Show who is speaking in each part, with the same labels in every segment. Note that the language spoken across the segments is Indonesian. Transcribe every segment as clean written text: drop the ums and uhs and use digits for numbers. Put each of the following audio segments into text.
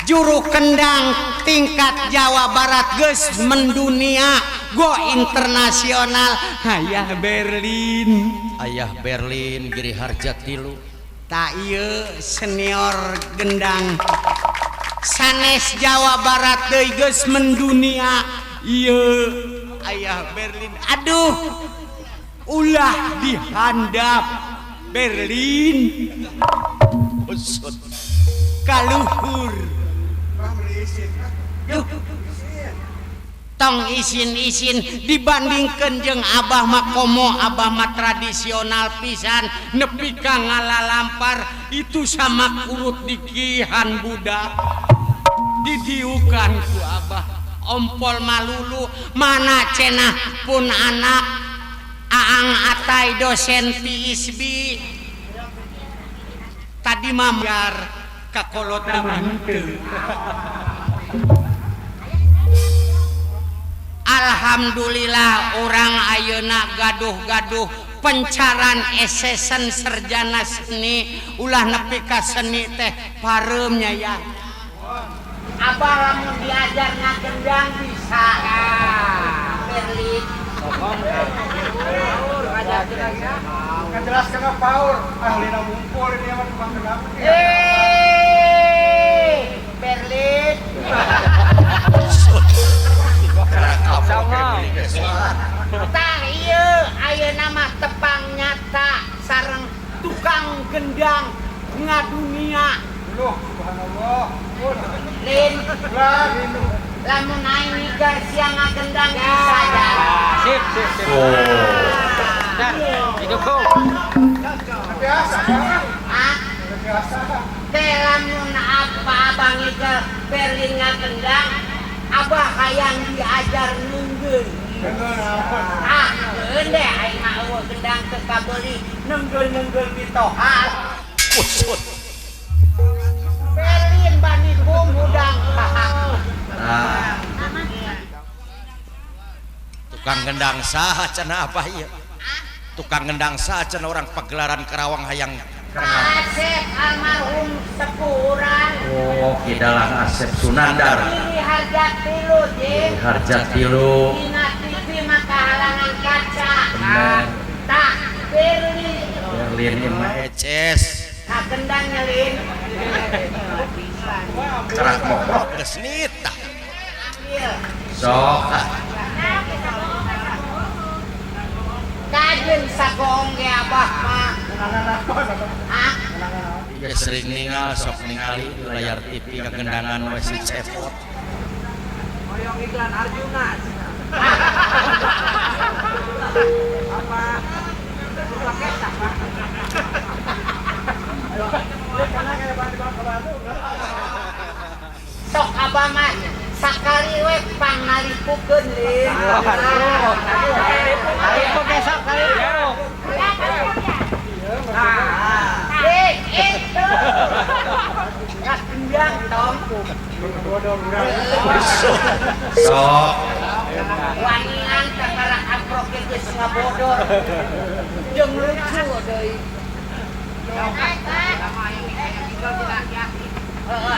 Speaker 1: juru kendang tingkat Jawa Barat geus mendunia go internasional Ayah Berlin
Speaker 2: Giri Harja tilu
Speaker 1: tak ieu senior gendang sanes Jawa Barat deui geus mendunia ieu Ayah Berlin aduh ulah dihandap Berlin
Speaker 2: usut
Speaker 1: kaluhur tong isin-isin dibandingkan jeung Abah mah komo Abah mah tradisional pisan nepi ka ngalalampar itu sama urut dikihan budak didiukan ku Abah ompol malulu mana cenah pun anak aang atai dosen PISB tadi mamgar kakolot dengan alhamdulillah orang ayeuna gaduh-gaduh pencaran esesen sarjana seni ulah nepi ka seni teh pareumnya ya Abah lamun diajar ngagendang bisa Berlin
Speaker 3: kan jelas kena paur ahli mumpul ini yang tukang gendang
Speaker 1: Berlin tah ieu ayeuna mah tepang nyata sareng tukang gendang ngadunia
Speaker 3: subhanallah
Speaker 1: Lin lamun aing nigar siang ngagendang bisa ya
Speaker 4: Sip. Itu kau.
Speaker 3: biasa
Speaker 1: biasa teh lamun apa abang nigar Berlin ngagendang Abah hayang diajar nunggeun geun deh aing mah eueuh gendang teu kabeuli nunggeun bitohal
Speaker 2: usut
Speaker 1: Berlin bani kumudang
Speaker 2: tukang gendang saha cenah apa ieu tukang gendang saha cenah orang pagelaran Karawang hayang
Speaker 1: Asep almarhum sepuran
Speaker 2: oh kidalang Asep Sunandar
Speaker 1: Giri Harja tilu Jim
Speaker 2: Harja tilu
Speaker 1: dina TV maka halangan kaca
Speaker 2: bener
Speaker 1: tak
Speaker 2: Berlin imah eces
Speaker 1: gendang nyelin
Speaker 2: kerak mokrok geus nita
Speaker 1: ambil
Speaker 2: sok
Speaker 1: kajeun sagong ge Abah mah
Speaker 2: ya sering ningal sok ningali di layar TV kagendangan we si cepot
Speaker 4: Hoyong iklan Arjuna. Apa? Pakai tak?
Speaker 1: sok Abah mah sakali we pangalikukeun lin
Speaker 4: Ayo besok kali.
Speaker 1: itu gendang tong
Speaker 2: sok
Speaker 1: wanian kakara amprok geus ngabodor jeung lucu deui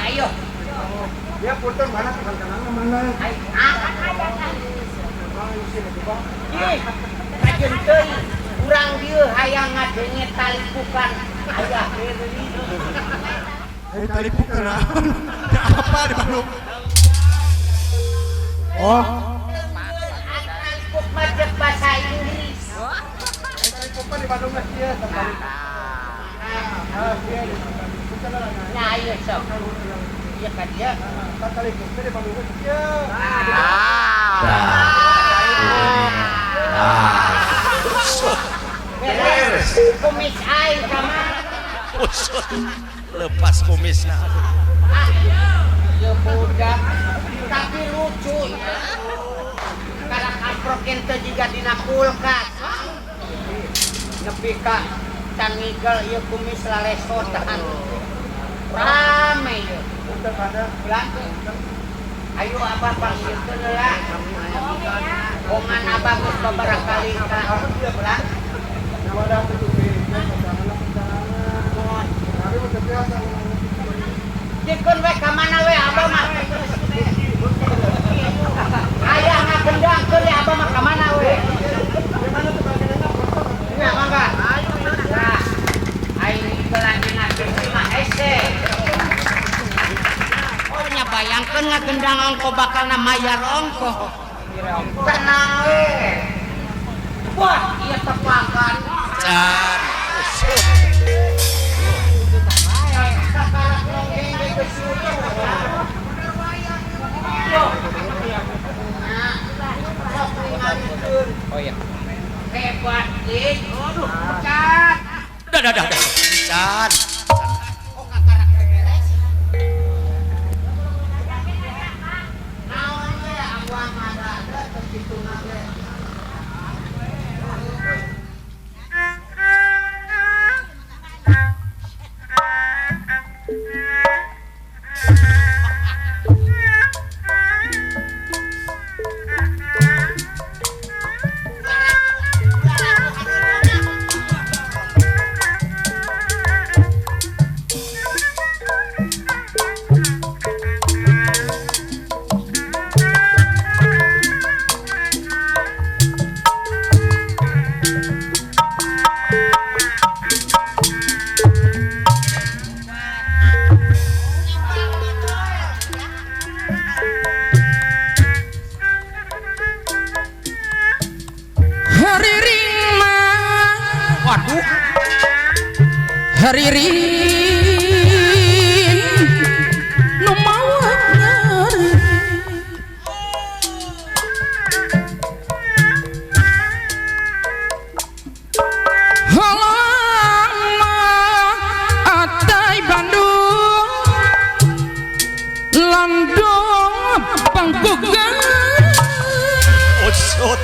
Speaker 1: ayo
Speaker 3: dia putar mana tukang mana
Speaker 1: kajeun teuing urang dieu hayang ngadenge tali pukan aya Berlin
Speaker 3: tali pukan apa di Bandung oh
Speaker 1: tali puk mah jeung bahasa Inggris
Speaker 3: tali pukan di Bandung geus dia tali
Speaker 1: nah ayo sok iya kan dia
Speaker 3: tali pukan di Bandung geus dia
Speaker 1: beres kumis aing kamana
Speaker 2: usut lepas kumisna
Speaker 1: ya budak tapi lucu karena kamprokin teh juga dina kulkas nepi ka tangigel ieu kumis lalesotan rame ieu bulan ayo Abah panggilkeun heula omongan Abah geus babaraha kali ka bulan Jikun we kamana we Abah bayangkan ngagendang ongko bakal mayar ongko.
Speaker 4: Tenang we. Wah, iya tepakan.
Speaker 2: Can usut
Speaker 4: Oh iya.
Speaker 1: Hebat, Dik. Aduh, cat.
Speaker 2: dah Can
Speaker 1: Naon we awang ada begitu nage.
Speaker 5: Haririn nu mawat nyari halama atai Bandung landong panggugan
Speaker 2: usut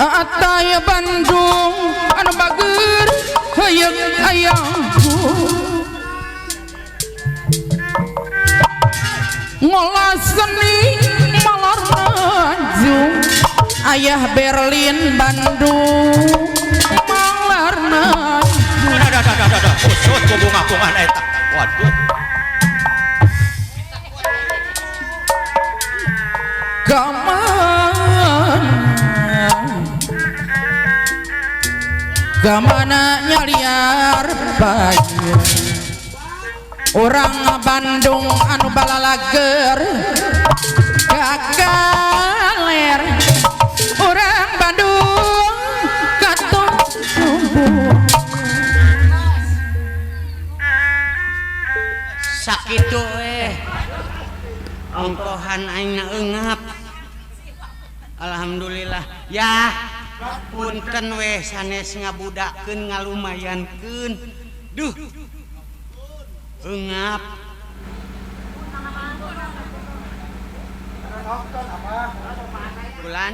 Speaker 5: Ataya Bandung anu bager hayang ayangku ngolah seni malar maju ayah Berlin Bandung malar maju
Speaker 2: dah usut ku bunga-bungan eta waduh
Speaker 5: Gamana nyaliar bayi orang Bandung anu balalager kagaler orang Bandung katon
Speaker 1: Sakitu ongkohan aing eungap. Alhamdulillah ya. Punten we sanes ngabudakeun ngalumayankeun. Duh. Eungap. Bulan.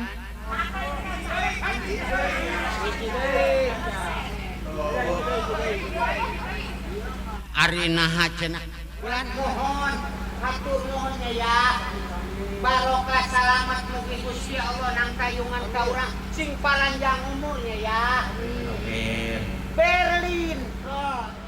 Speaker 1: Ari naha cenah. Bulan mohon, hatur nuhunnya ya. Barokah salamat mugi Gusti Allah nang kayungan ka urang sing panjang umurnya ya.
Speaker 2: amin
Speaker 1: Berlin. Oh.